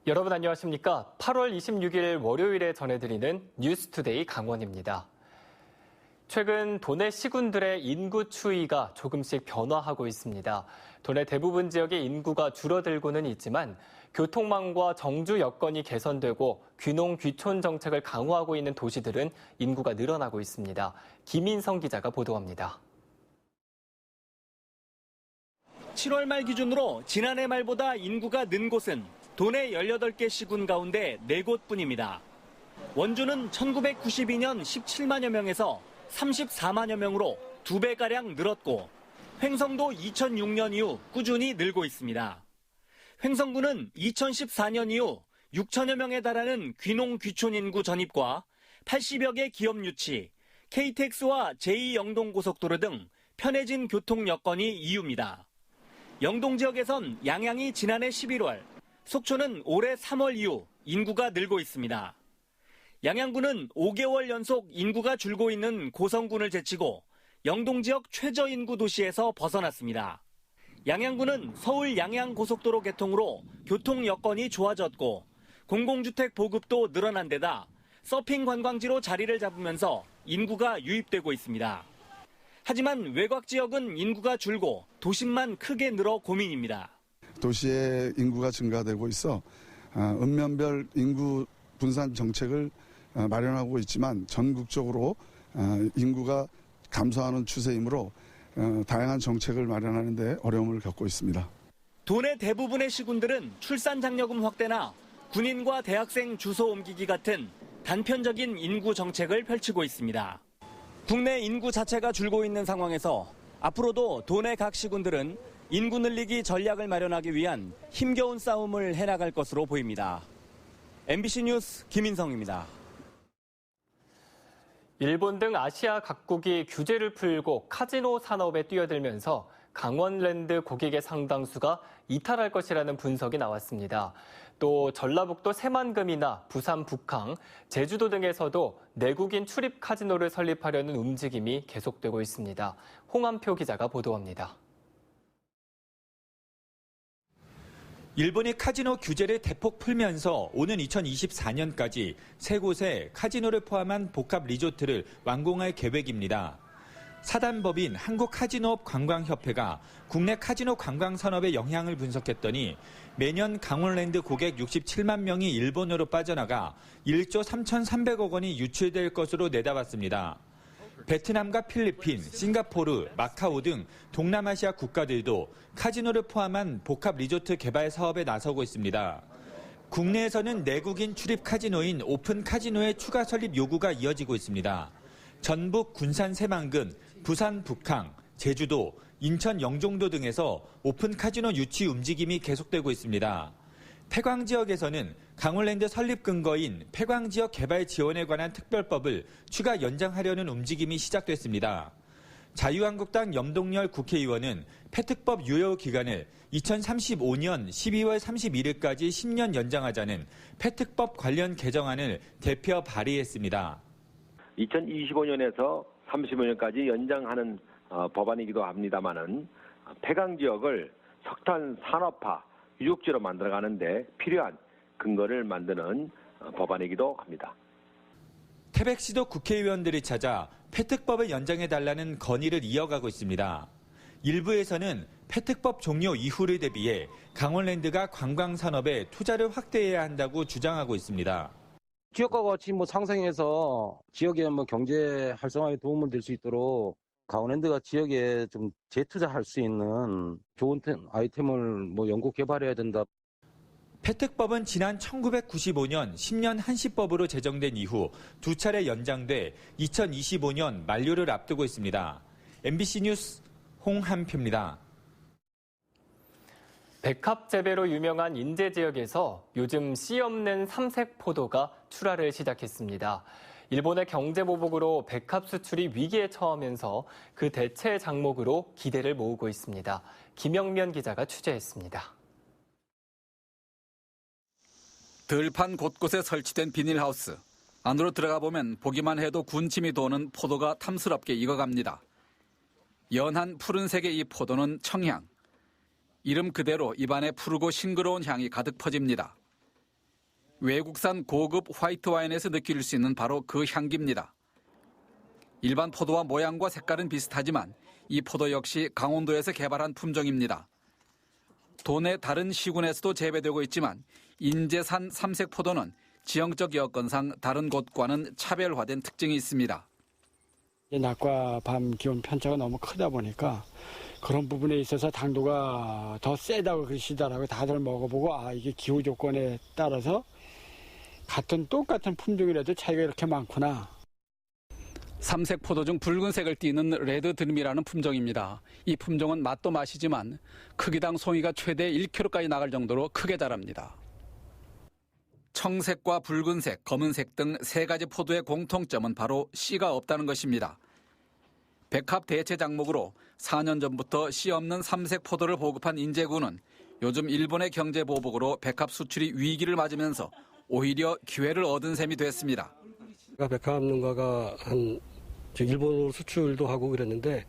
여러분 안녕하십니까? 8월 26일 월요일에 전해드리는 뉴스투데이 강원입니다. 최근 도내 시군들의 인구 추이가 조금씩 변화하고 있습니다. 도내 대부분 지역의 인구가 줄어들고는 있지만 교통망과 정주 여건이 개선되고 귀농 귀촌 정책을 강화하고 있는 도시들은 인구가 늘어나고 있습니다. 김인성 기자가 보도합니다. 7월 말 기준으로 지난해 말보다 인구가 는 곳은 도내 18개 시군 가운데 4곳뿐입니다. 원주는 1992년 17만여 명에서 34만여 명으로 2배가량 늘었고 횡성도 2006년 이후 꾸준히 늘고 있습니다. 횡성구는 2014년 이후 6천여 명에 달하는 귀농 귀촌 인구 전입과 80여 개 기업 유치, KTX와 제2영동고속도로 등 편해진 교통 여건이 이유입니다. 영동 지역에선 양양이 지난해 11월, 속초는 올해 3월 이후 인구가 늘고 있습니다. 양양군은 5개월 연속 인구가 줄고 있는 고성군을 제치고 영동 지역 최저 인구 도시에서 벗어났습니다. 양양군은 서울 양양고속도로 개통으로 교통 여건이 좋아졌고 공공주택 보급도 늘어난 데다 서핑 관광지로 자리를 잡으면서 인구가 유입되고 있습니다. 하지만 외곽 지역은 인구가 줄고 도심만 크게 늘어 고민입니다. 도시의 인구가 증가되고 있어 읍면별 인구 분산 정책을 마련하고 있지만 전국적으로 인구가 감소하는 추세이므로 다양한 정책을 마련하는 데 어려움을 겪고 있습니다. 도내 대부분의 시군들은 출산 장려금 확대나 군인과 대학생 주소 옮기기 같은 단편적인 인구 정책을 펼치고 있습니다. 국내 인구 자체가 줄고 있는 상황에서 앞으로도 도내 각 시군들은 인구 늘리기 전략을 마련하기 위한 힘겨운 싸움을 해나갈 것으로 보입니다. MBC 뉴스 김인성입니다. 일본 등 아시아 각국이 규제를 풀고 카지노 산업에 뛰어들면서 강원랜드 고객의 상당수가 이탈할 것이라는 분석이 나왔습니다. 또 전라북도 새만금이나 부산 북항, 제주도 등에서도 내국인 출입 카지노를 설립하려는 움직임이 계속되고 있습니다. 홍한표 기자가 보도합니다. 일본이 카지노 규제를 대폭 풀면서 오는 2024년까지 3곳의 카지노를 포함한 복합 리조트를 완공할 계획입니다. 사단법인 한국카지노업관광협회가 국내 카지노 관광 산업의 영향을 분석했더니 매년 강원랜드 고객 67만 명이 일본으로 빠져나가 1조 3,300억 원이 유출될 것으로 내다봤습니다. 베트남과 필리핀, 싱가포르, 마카오 등 동남아시아 국가들도 카지노를 포함한 복합 리조트 개발 사업에 나서고 있습니다. 국내에서는 내국인 출입 카지노인 오픈 카지노의 추가 설립 요구가 이어지고 있습니다. 전북 군산 새만금, 부산 북항, 제주도, 인천 영종도 등에서 오픈 카지노 유치 움직임이 계속되고 있습니다. 폐광 지역에서는 강원랜드 설립 근거인 폐광 지역 개발 지원에 관한 특별법을 추가 연장하려는 움직임이 시작됐습니다. 자유한국당 염동열 국회의원은 폐특법 유효 기간을 2035년 12월 31일까지 10년 연장하자는 폐특법 관련 개정안을 대표 발의했습니다. 2025년에서 35년까지 연장하는 법안이기도 합니다만은 폐광 지역을 석탄 산업화 유적지로 만들어가는데 필요한 근거를 만드는 법안이기도 합니다. 태백시도 국회의원들이 찾아 폐특법을 연장해달라는 건의를 이어가고 있습니다. 일부에서는 폐특법 종료 이후를 대비해 강원랜드가 관광산업에 투자를 확대해야 한다고 주장하고 있습니다. 지역과 같이 상생해서 지역의 경제 활성화에 도움을 될 수 있도록 강원랜드가 지역에 좀 재투자할 수 있는 좋은 아이템을 연구 개발해야 된다. 폐특법은 지난 1995년 10년 한시법으로 제정된 이후 2차례 연장돼 2025년 만료를 앞두고 있습니다. MBC 뉴스 홍한표입니다. 백합 재배로 유명한 인제 지역에서 요즘 씨 없는 삼색 포도가 출하를 시작했습니다. 일본의 경제 보복으로 백합 수출이 위기에 처하면서 그 대체 장목으로 기대를 모으고 있습니다. 김영면 기자가 취재했습니다. 들판 곳곳에 설치된 비닐하우스. 안으로 들어가 보면 보기만 해도 군침이 도는 포도가 탐스럽게 익어갑니다. 연한 푸른색의 이 포도는 청향. 이름 그대로 입안에 푸르고 싱그러운 향이 가득 퍼집니다. 외국산 고급 화이트 와인에서 느낄 수 있는 바로 그 향기입니다. 일반 포도와 모양과 색깔은 비슷하지만 이 포도 역시 강원도에서 개발한 품종입니다. 도내 다른 시군에서도 재배되고 있지만 인제산 삼색 포도는 지형적 여건상 다른 곳과는 차별화된 특징이 있습니다. 낮과 밤 기온 편차가 너무 크다 보니까 그런 부분에 있어서 당도가 더 세다고 그러시더라고요. 다들 먹어보고 이게 기후 조건에 따라서 똑같은 품종이라도 차이가 이렇게 많구나. 삼색 포도 중 붉은색을 띠는 레드드림이라는 품종입니다. 이 품종은 맛도 맛이지만 크기당 송이가 최대 1kg까지 나갈 정도로 크게 자랍니다. 청색과 붉은색, 검은색 등 세 가지 포도의 공통점은 바로 씨가 없다는 것입니다. 백합 대체 작목으로 4년 전부터 씨 없는 삼색 포도를 보급한 인제군은 요즘 일본의 경제 보복으로 백합 수출이 위기를 맞으면서 오히려 기회를 얻은 셈이 됐습니다. 백합 농가가 일본으로 수출도 하고 그랬는데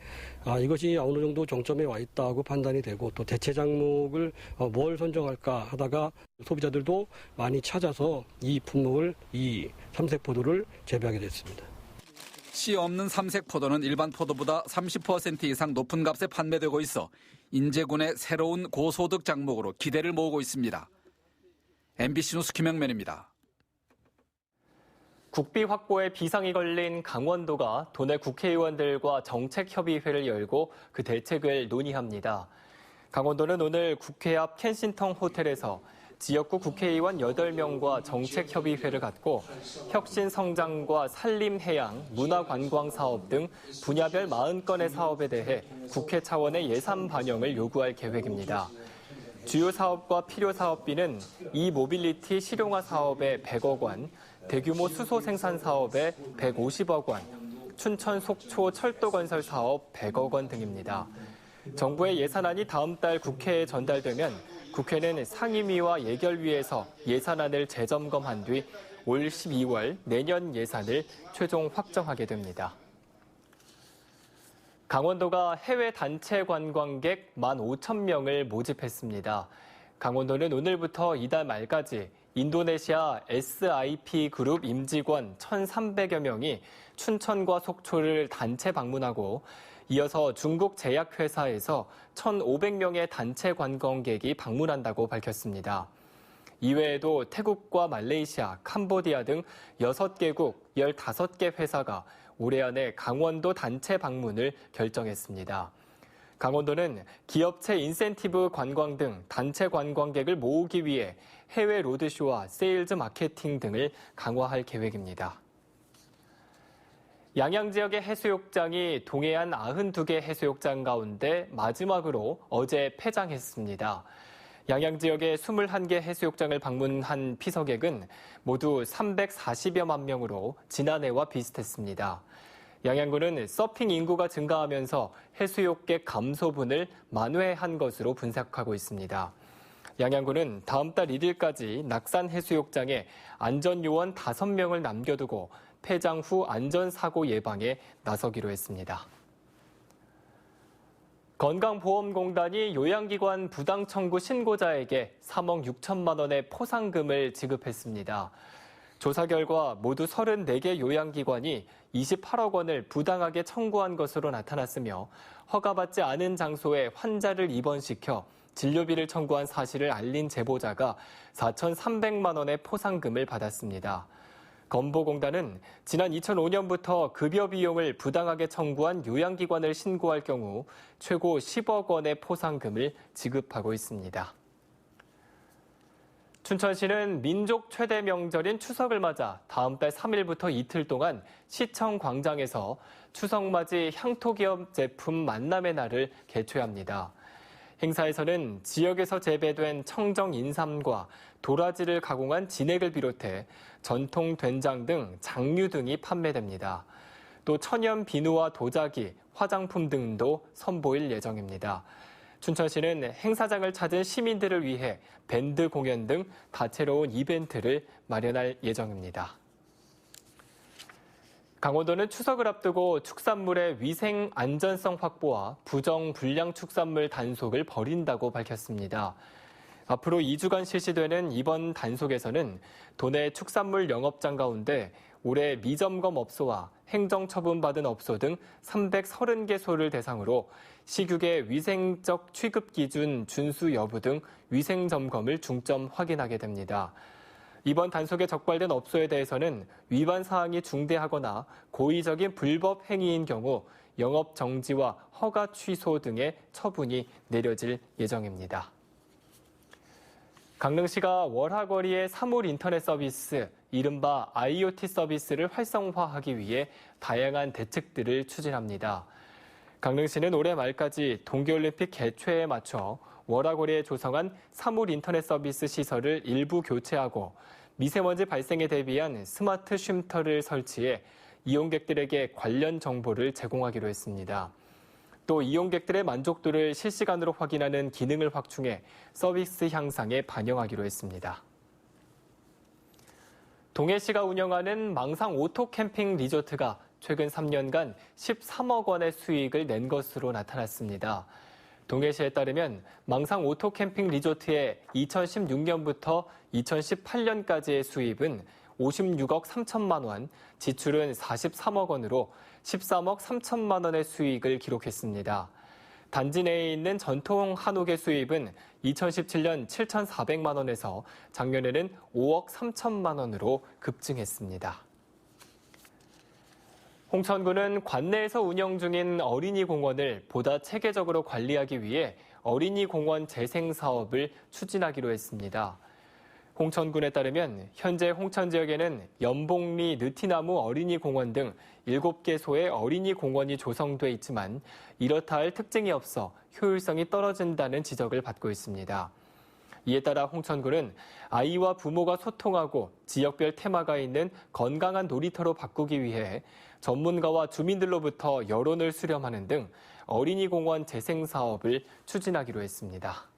이것이 어느 정도 정점에 와 있다고 판단이 되고 또 대체 작목을 뭘 선정할까 하다가 소비자들도 많이 찾아서 이 품목을 이 삼색 포도를 재배하게 됐습니다. 씨 없는 삼색 포도는 일반 포도보다 30% 이상 높은 값에 판매되고 있어 인제군의 새로운 고소득 작목으로 기대를 모으고 있습니다. MBC 뉴스 김영면입니다. 국비 확보에 비상이 걸린 강원도가 도내 국회의원들과 정책협의회를 열고 그 대책을 논의합니다. 강원도는 오늘 국회 앞 켄싱턴 호텔에서 지역구 국회의원 8명과 정책협의회를 갖고 혁신성장과 산림해양, 문화관광사업 등 분야별 40건의 사업에 대해 국회 차원의 예산 반영을 요구할 계획입니다. 주요 사업과 필요 사업비는 이모빌리티 실용화 사업에 100억 원, 대규모 수소 생산 사업에 150억 원, 춘천 속초 철도 건설 사업 100억 원 등입니다. 정부의 예산안이 다음 달 국회에 전달되면 국회는 상임위와 예결위에서 예산안을 재점검한 뒤 올 12월 내년 예산을 최종 확정하게 됩니다. 강원도가 해외 단체 관광객 15,000명을 모집했습니다. 강원도는 오늘부터 이달 말까지 인도네시아 SIP 그룹 임직원 1,300여 명이 춘천과 속초를 단체 방문하고 이어서 중국 제약회사에서 1,500명의 단체 관광객이 방문한다고 밝혔습니다. 이외에도 태국과 말레이시아, 캄보디아 등 6개국 15개 회사가 올해 안에 강원도 단체 방문을 결정했습니다. 강원도는 기업체 인센티브 관광 등 단체 관광객을 모으기 위해 해외 로드쇼와 세일즈 마케팅 등을 강화할 계획입니다. 양양 지역의 해수욕장이 동해안 92개 해수욕장 가운데 마지막으로 어제 폐장했습니다. 양양 지역의 21개 해수욕장을 방문한 피서객은 모두 340여만 명으로 지난해와 비슷했습니다. 양양군은 서핑 인구가 증가하면서 해수욕객 감소분을 만회한 것으로 분석하고 있습니다. 양양군은 다음 달 1일까지 낙산 해수욕장에 안전요원 5명을 남겨두고 폐장 후 안전사고 예방에 나서기로 했습니다. 건강보험공단이 요양기관 부당 청구 신고자에게 3억 6천만 원의 포상금을 지급했습니다. 조사 결과 모두 34개 요양기관이 28억 원을 부당하게 청구한 것으로 나타났으며 허가받지 않은 장소에 환자를 입원시켜 진료비를 청구한 사실을 알린 제보자가 4,300만 원의 포상금을 받았습니다. 건보공단은 지난 2005년부터 급여 비용을 부당하게 청구한 요양기관을 신고할 경우 최고 10억 원의 포상금을 지급하고 있습니다. 춘천시는 민족 최대 명절인 추석을 맞아 다음 달 3일부터 이틀 동안 시청 광장에서 추석맞이 향토기업 제품 만남의 날을 개최합니다. 행사에서는 지역에서 재배된 청정 인삼과 도라지를 가공한 진액을 비롯해 전통 된장 등 장류 등이 판매됩니다. 또 천연 비누와 도자기, 화장품 등도 선보일 예정입니다. 춘천시는 행사장을 찾은 시민들을 위해 밴드 공연 등 다채로운 이벤트를 마련할 예정입니다. 강원도는 추석을 앞두고 축산물의 위생 안전성 확보와 부정 불량 축산물 단속을 벌인다고 밝혔습니다. 앞으로 2주간 실시되는 이번 단속에서는 도내 축산물 영업장 가운데 올해 미점검업소와 행정처분받은 업소 등 330개소를 대상으로 식육의 위생적 취급 기준 준수 여부 등 위생점검을 중점 확인하게 됩니다. 이번 단속에 적발된 업소에 대해서는 위반 사항이 중대하거나 고의적인 불법 행위인 경우 영업 정지와 허가 취소 등의 처분이 내려질 예정입니다. 강릉시가 월화거리의 사물 인터넷 서비스, 이른바 IoT 서비스를 활성화하기 위해 다양한 대책들을 추진합니다. 강릉시는 올해 말까지 동계올림픽 개최에 맞춰 월화거리에 조성한 사물 인터넷 서비스 시설을 일부 교체하고 미세먼지 발생에 대비한 스마트 쉼터를 설치해 이용객들에게 관련 정보를 제공하기로 했습니다. 또 이용객들의 만족도를 실시간으로 확인하는 기능을 확충해 서비스 향상에 반영하기로 했습니다. 동해시가 운영하는 망상 오토 캠핑 리조트가 최근 3년간 13억 원의 수익을 낸 것으로 나타났습니다. 동해시에 따르면 망상 오토 캠핑 리조트의 2016년부터 2018년까지의 수입은 56억 3천만 원, 지출은 43억 원으로 13억 3천만 원의 수익을 기록했습니다. 단지 내에 있는 전통 한옥의 수입은 2017년 7,400만 원에서 작년에는 5억 3천만 원으로 급증했습니다. 홍천군은 관내에서 운영 중인 어린이 공원을 보다 체계적으로 관리하기 위해 어린이 공원 재생 사업을 추진하기로 했습니다. 홍천군에 따르면 현재 홍천 지역에는 연봉리 느티나무 어린이 공원 등 7개소의 어린이 공원이 조성돼 있지만 이렇다 할 특징이 없어 효율성이 떨어진다는 지적을 받고 있습니다. 이에 따라 홍천군은 아이와 부모가 소통하고 지역별 테마가 있는 건강한 놀이터로 바꾸기 위해 전문가와 주민들로부터 여론을 수렴하는 등 어린이 공원 재생 사업을 추진하기로 했습니다.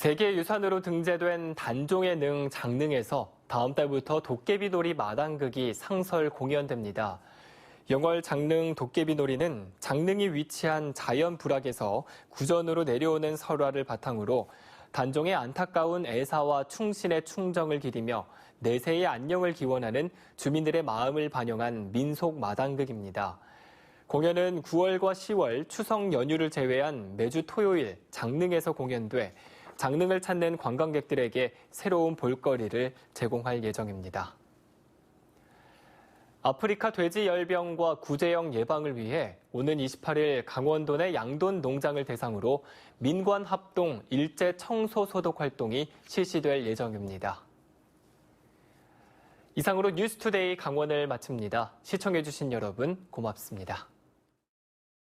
세계유산으로 등재된 단종의 능 장릉에서 다음 달부터 도깨비놀이 마당극이 상설 공연됩니다. 영월 장릉 도깨비놀이는 장릉이 위치한 자연 불악에서 구전으로 내려오는 설화를 바탕으로 단종의 안타까운 애사와 충신의 충정을 기리며 내세의 안녕을 기원하는 주민들의 마음을 반영한 민속 마당극입니다. 공연은 9월과 10월 추석 연휴를 제외한 매주 토요일 장릉에서 공연돼 장릉을 찾는 관광객들에게 새로운 볼거리를 제공할 예정입니다. 아프리카 돼지열병과 구제역 예방을 위해 오는 28일 강원도 내 양돈 농장을 대상으로 민관 합동 일제 청소 소독 활동이 실시될 예정입니다. 이상으로 뉴스투데이 강원을 마칩니다. 시청해주신 여러분 고맙습니다.